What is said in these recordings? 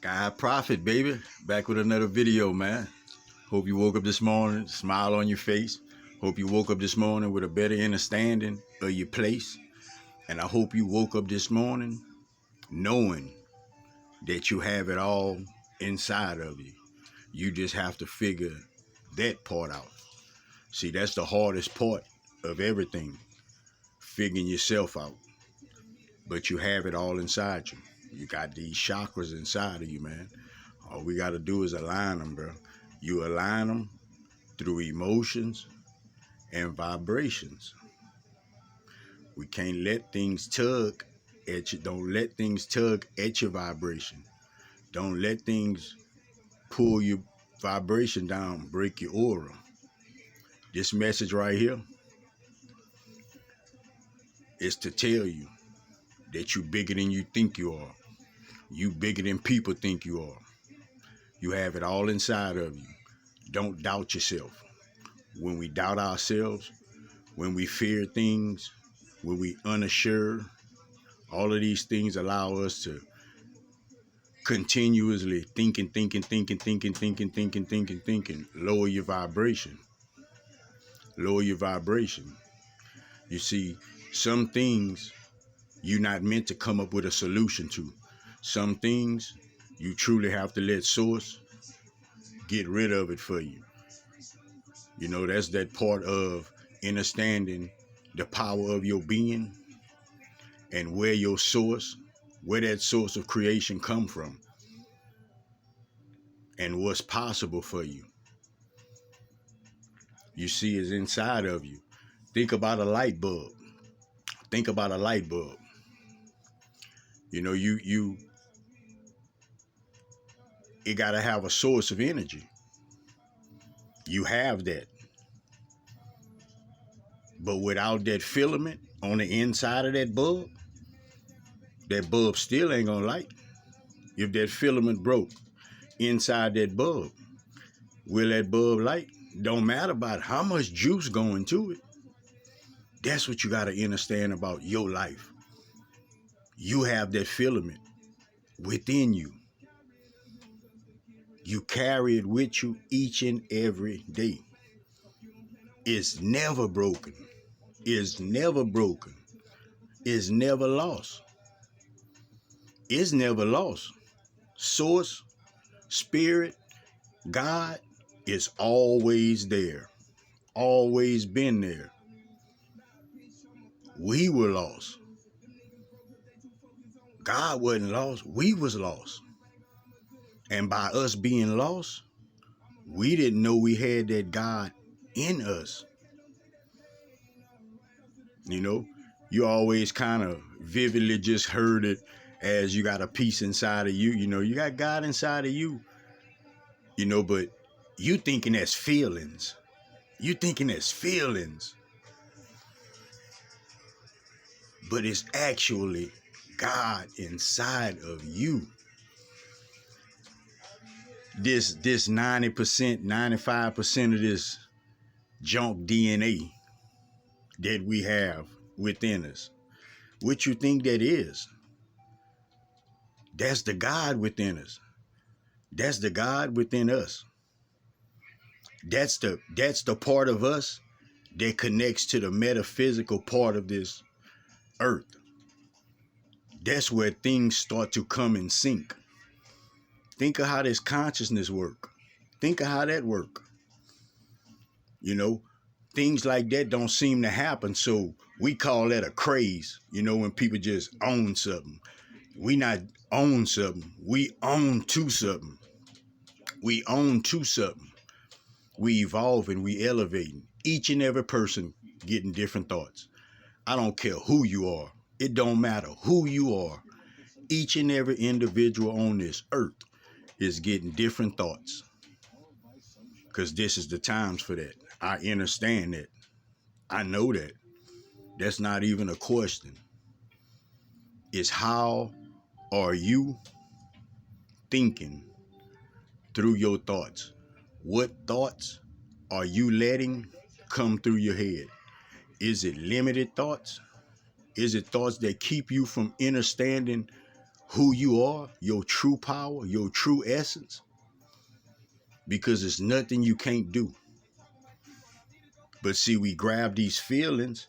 God Prophet, baby. Back with another video, man. Hope you woke up this morning, smile on your face. Hope you woke up this morning with a better understanding of your place. And I hope you woke up this morning knowing that you have it all inside of you. You just have to figure that part out. See, that's the hardest part of everything, figuring yourself out. But you have it all inside you. You got these chakras inside of you, man. All we got to do is align them, bro. You align them through emotions and vibrations. We can't let things tug at you. Don't let things tug at your vibration. Don't let things pull your vibration down, break your aura. This message right here is to tell you that you bigger than you think you are. You bigger than people think you are. You have it all inside of you. Don't doubt yourself. When we doubt ourselves, when we fear things, when we unsure, all of these things allow us to continuously thinking. Lower your vibration. Lower your vibration. You see, some things you're not meant to come up with a solution to. Some things you truly have to let source get rid of it for you. You know, that's that part of understanding the power of your being and where your source, where that source of creation come from and what's possible for you. You see, is inside of you. Think about a light bulb. Think about a light bulb. You know, it got to have a source of energy. You have that. But without that filament on the inside of that bulb still ain't gonna light. If that filament broke inside that bulb, will that bulb light? Don't matter about how much juice going to it. That's what you got to understand about your life. You have that filament within you. You carry it with you each and every day. It's never broken. It's never broken. It's never lost. It's never lost. Source, spirit, God is always there. Always been there. We were lost. God wasn't lost. We was lost. And by us being lost, we didn't know we had that God in us. You know, you always kind of vividly just heard it as you got a piece inside of you. You know, you got God inside of you. You know, but you thinking that's feelings. You thinking that's feelings. But it's actually God inside of you. This 90%, 95% of this junk DNA that we have within us. What you think that is? That's the God within us. That's the God within us. That's the part of us that connects to the metaphysical part of this earth. That's where things start to come in sync. Think of how this consciousness work. Think of how that work. You know, things like that don't seem to happen, so we call that a craze. You know, when people just own something. We not own something. We own to something. We own to something. We evolving, we elevating. Each and every person getting different thoughts. I don't care who you are. It don't matter who you are. Each and every individual on this earth is getting different thoughts. Because this is the times for that. I understand that. I know that. That's not even a question. It's how are you thinking through your thoughts? What thoughts are you letting come through your head? Is it limited thoughts? Is it thoughts that keep you from understanding who you are, your true power, your true essence, because it's nothing you can't do. But see, we grab these feelings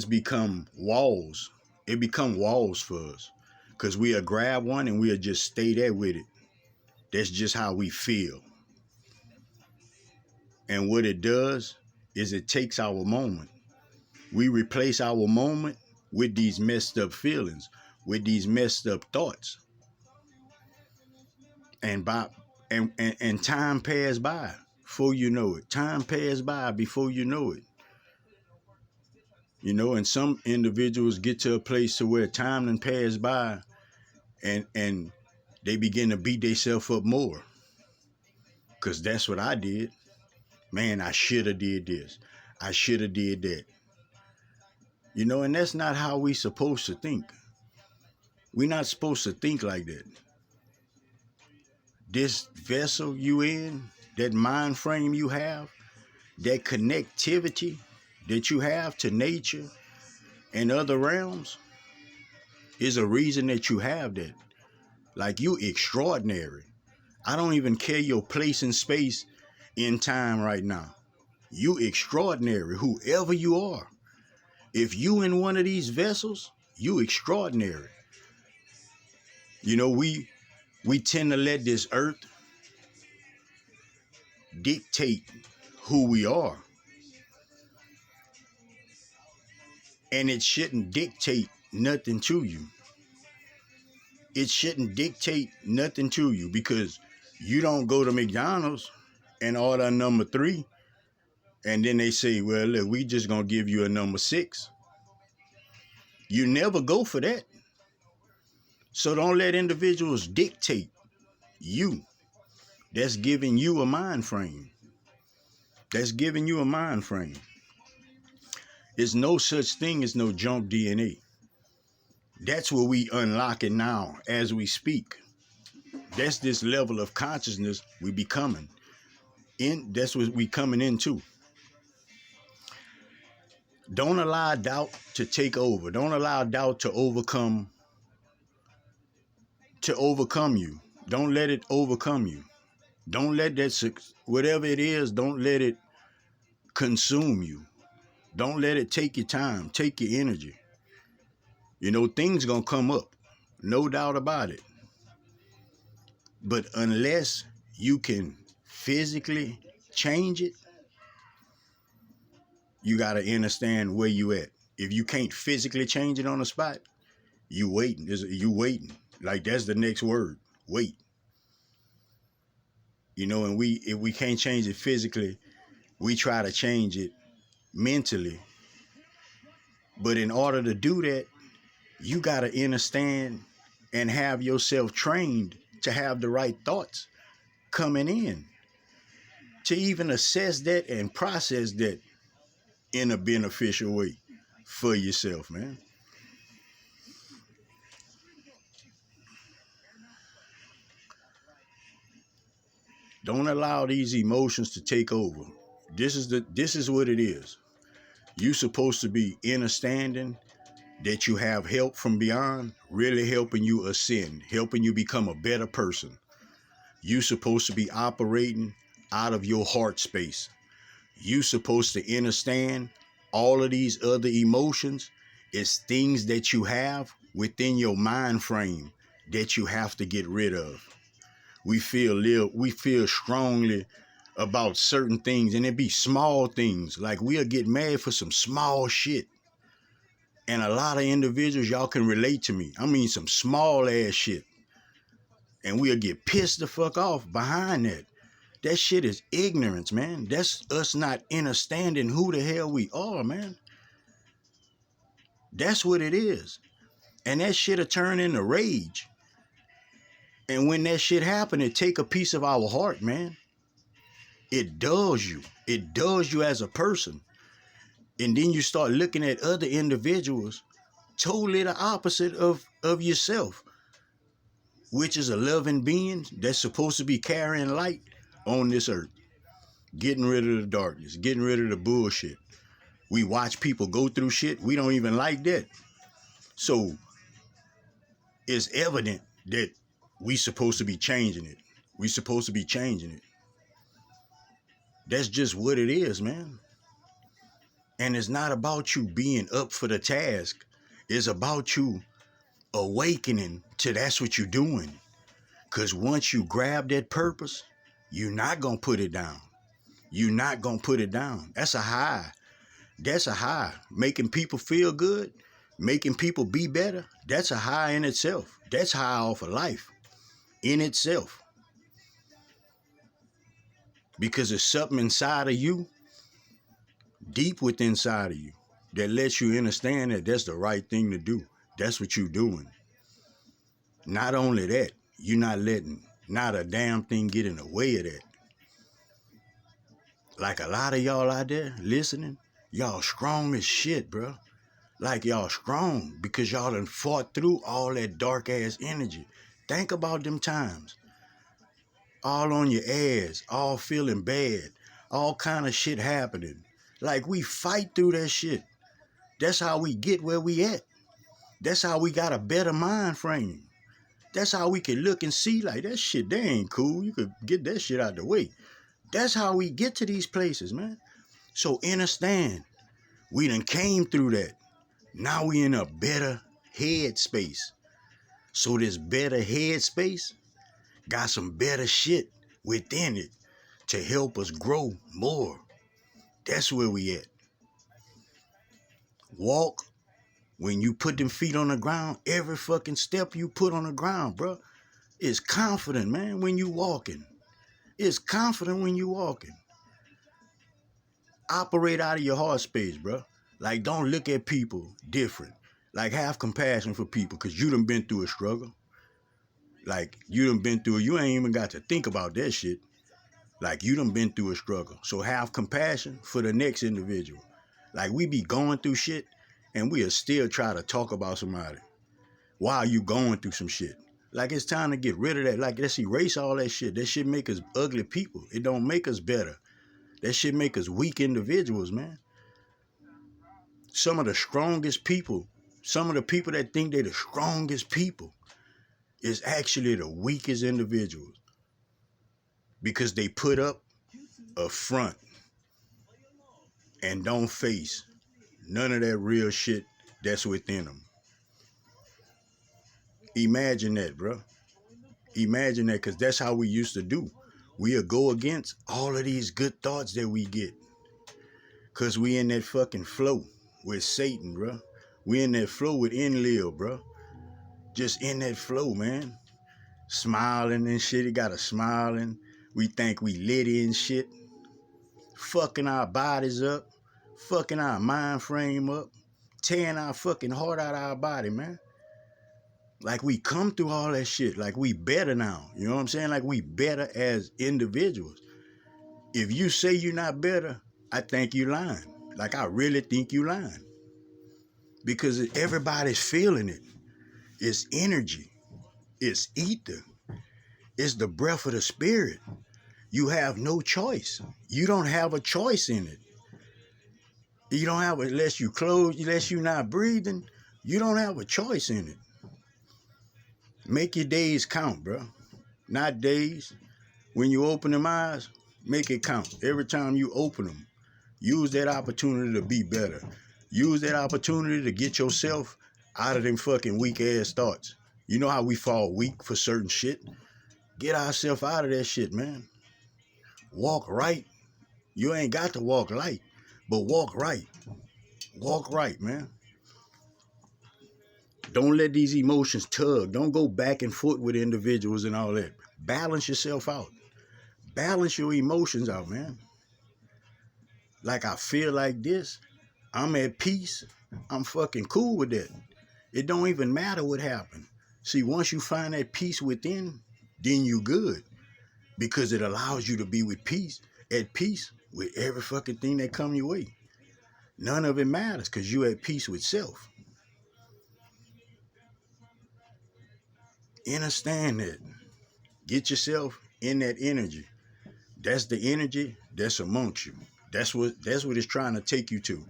become walls. It become walls for us. Because we'll grab one and we'll just stay there with it. That's just how we feel. And what it does is it takes our moment. We replace our moment with these messed up feelings, with these messed up thoughts. And time passed by before you know it. Time passed by before you know it. And some individuals get to a place to where time done pass by and they begin to beat themselves up more. Cause that's what I did. Man, I should have did this. I should have did that. And that's not how we supposed to think. We're not supposed to think like that. This vessel you in, that mind frame you have, that connectivity that you have to nature and other realms is a reason that you have that. Like, you extraordinary. I don't even care your place in space in time right now. You extraordinary, whoever you are. If you in one of these vessels, you extraordinary. We tend to let this earth dictate who we are. And it shouldn't dictate nothing to you. It shouldn't dictate nothing to you, because you don't go to McDonald's and order number 3 and then they say, well, look, we just gonna give you a number 6. You never go for that. So don't let individuals dictate you. That's giving you a mind frame. That's giving you a mind frame. There's no such thing as no junk DNA. That's what we unlocking now as we speak. That's this level of consciousness we becoming. That's what we coming into. Don't allow doubt to take over. Don't allow doubt to overcome you. Don't let it overcome you. Don't let that, whatever it is, don't let it consume you. Don't let it take your time, take your energy. Things gonna come up, no doubt about it. But unless you can physically change it, you gotta understand where you at. If you can't physically change it on the spot, you waiting. You waiting. Like, that's the next word. Wait. And if we can't change it physically, we try to change it mentally. But in order to do that, you got to understand and have yourself trained to have the right thoughts coming in, to even assess that and process that in a beneficial way for yourself, man. Don't allow these emotions to take over. This is what it is. You supposed to be understanding that you have help from beyond, really helping you ascend, helping you become a better person. You supposed to be operating out of your heart space. You supposed to understand all of these other emotions is things that you have within your mind frame that you have to get rid of. We feel strongly about certain things, and it be small things. Like, we'll get mad for some small shit. And a lot of individuals, y'all can relate to me. I mean, some small ass shit. And we'll get pissed the fuck off behind that. That shit is ignorance, man. That's us not understanding who the hell we are, man. That's what it is. And that shit'll turn into rage. And when that shit happen, it take a piece of our heart, man. It does you. It does you as a person. And then you start looking at other individuals totally the opposite of yourself, which is a loving being that's supposed to be carrying light on this earth, getting rid of the darkness, getting rid of the bullshit. We watch people go through shit. We don't even like that. So it's evident that we supposed to be changing it. We supposed to be changing it. That's just what it is, man. And it's not about you being up for the task. It's about you awakening to that's what you're doing. Because once you grab that purpose, you're not going to put it down. You're not going to put it down. That's a high. That's a high. Making people feel good, making people be better, that's a high in itself. That's high off of life in itself. Because it's something inside of you, deep within inside of you, that lets you understand that that's the right thing to do. That's what you're doing. Not only that, you're not letting not a damn thing get in the way of that. Like a lot of y'all out there listening, y'all strong as shit, bro. Like y'all strong because y'all done fought through all that dark ass energy. Think about them times. All on your ass, all feeling bad, all kind of shit happening. Like we fight through that shit. That's how we get where we at. That's how we got a better mind frame. That's how we can look and see like that shit, that ain't cool. You could get that shit out the way. That's how we get to these places, man. So understand, we done came through that. Now we in a better headspace. So this better headspace got some better shit within it to help us grow more. That's where we at. Walk. When you put them feet on the ground, every fucking step you put on the ground, bro, is confident, man, when you walking. It's confident when you walking. Operate out of your heart space, bro. Like, don't look at people different. Like, have compassion for people because you done been through a struggle. Like, you done been through it. You ain't even got to think about that shit. Like, you done been through a struggle. So have compassion for the next individual. Like, we be going through shit and we'll still try to talk about somebody while you going through some shit. Like, it's time to get rid of that. Like, let's erase all that shit. That shit make us ugly people. It don't make us better. That shit make us weak individuals, man. Some of the strongest people, some of the people that think they're the strongest people is actually the weakest individuals because they put up a front and don't face none of that real shit that's within them. Imagine that, bro. Imagine that, because that's how we used to do. We'll go against all of these good thoughts that we get because we in that fucking flow with Satan, bro. We in that flow with Enlil, bro. Just in that flow, man. Smiling and shit. He got us smiling. We think we litty and shit. Fucking our bodies up. Fucking our mind frame up. Tearing our fucking heart out of our body, man. Like we come through all that shit. Like we better now. You know what I'm saying? Like we better as individuals. If you say you're not better, I think you lying. Like I really think you lying. Because everybody's feeling it. It's energy. It's ether. It's the breath of the spirit. You have no choice. You don't have a choice in it. You don't have, unless you close, unless you're not breathing, you don't have a choice in it. Make your days count, bro. Not days. When you open them eyes, make it count. Every time you open them, use that opportunity to be better. Use that opportunity to get yourself out of them fucking weak ass thoughts. You know how we fall weak for certain shit? Get ourselves out of that shit, man. Walk right. You ain't got to walk light, but walk right. Walk right, man. Don't let these emotions tug. Don't go back and forth with individuals and all that. Balance yourself out. Balance your emotions out, man. Like I feel like this. I'm at peace. I'm fucking cool with that. It don't even matter what happened. See, once you find that peace within, then you good. Because it allows you to be with peace, at peace with every fucking thing that come your way. None of it matters because you at peace with self. Understand that. Get yourself in that energy. That's the energy that's amongst you. That's what it's trying to take you to.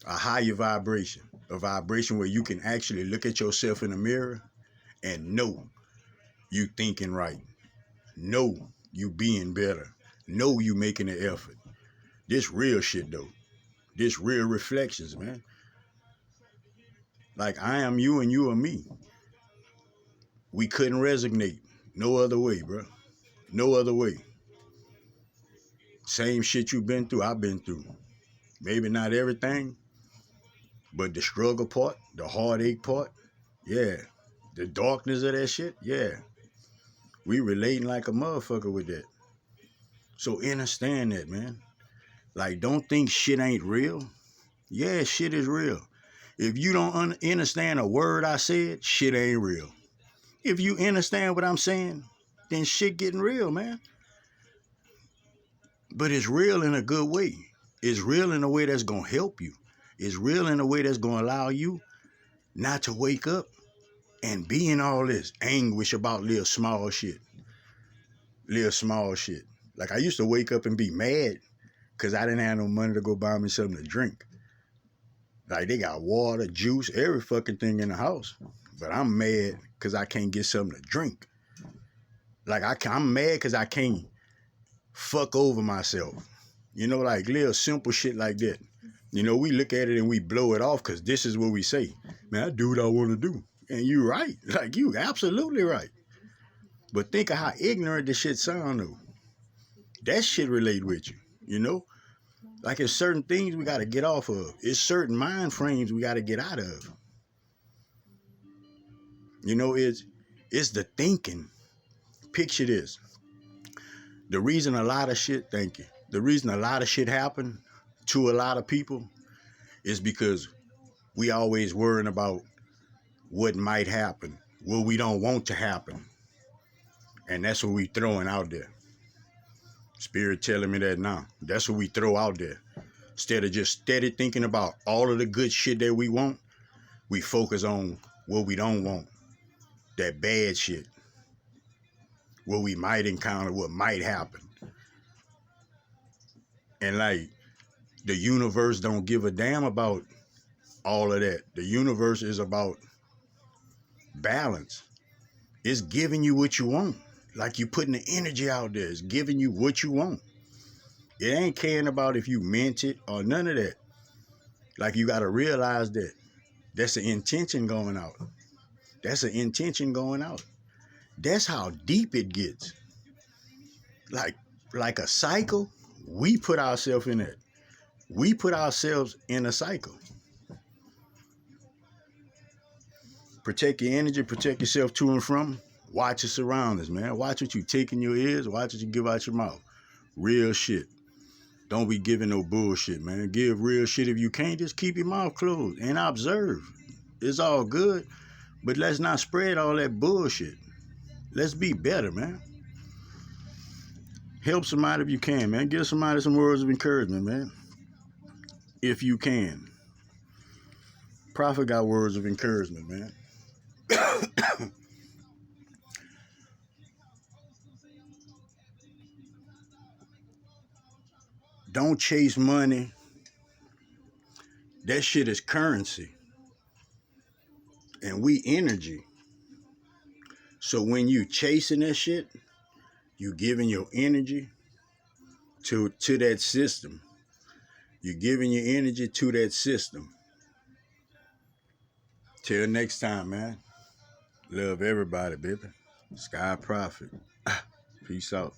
A higher vibration. A vibration where you can actually look at yourself in the mirror and know you thinking right. Know you being better. Know you making an effort. This real shit though. This real reflections, man. Like I am you and you are me. We couldn't resonate no other way, bro. No other way. Same shit you been through, I've been through. Maybe not everything, but the struggle part, the heartache part, yeah. The darkness of that shit, yeah. We relating like a motherfucker with that. So understand that, man. Like, don't think shit ain't real. Yeah, shit is real. If you don't understand a word I said, shit ain't real. If you understand what I'm saying, then shit getting real, man. But it's real in a good way. It's real in a way that's going to help you. It's real in a way that's going to allow you not to wake up and be in all this anguish about little small shit. Little small shit. Like I used to wake up and be mad because I didn't have no money to go buy me something to drink. Like they got water, juice, every fucking thing in the house. But I'm mad because I can't get something to drink. Like I'm mad because I can't fuck over myself. You know, like little simple shit like that. You know, we look at it and we blow it off because this is what we say. Man, I do what I want to do. And you right. Like you absolutely right. But think of how ignorant this shit sound though. That shit relate with you, you know? Like it's certain things we got to get off of. It's certain mind frames we got to get out of. You know, it's the thinking. Picture this. The reason a lot of shit, thank you. The reason a lot of shit happen to a lot of people is because we always worrying about what might happen, what we don't want to happen. And that's what we throwing out there. Spirit telling me that now. That's what we throw out there. Instead of just steady thinking about all of the good shit that we want, we focus on what we don't want. That bad shit. What we might encounter, what might happen. And like, the universe don't give a damn about all of that. The universe is about balance. It's giving you what you want. Like you putting the energy out there. It's giving you what you want. It ain't caring about if you meant it or none of that. Like you got to realize that. That's the intention going out. That's the intention going out. That's how deep it gets. Like a cycle, we put ourselves in it. We put ourselves in a cycle. Protect your energy, protect yourself to and from. Watch your surroundings, man. Watch what you take in your ears. Watch what you give out your mouth. Real shit. Don't be giving no bullshit, man. Give real shit. If you can't, just keep your mouth closed and observe. It's all good, but let's not spread all that bullshit. Let's be better, man. Help somebody if you can, man. Give somebody some words of encouragement, man. If you can. Prophet got words of encouragement, man. Don't chase money. That shit is currency. And we energy. So when you chasing that shit, you giving your energy to that system. You're giving your energy to that system. Till next time, man. Love everybody, baby. Sky Prophet. Peace out.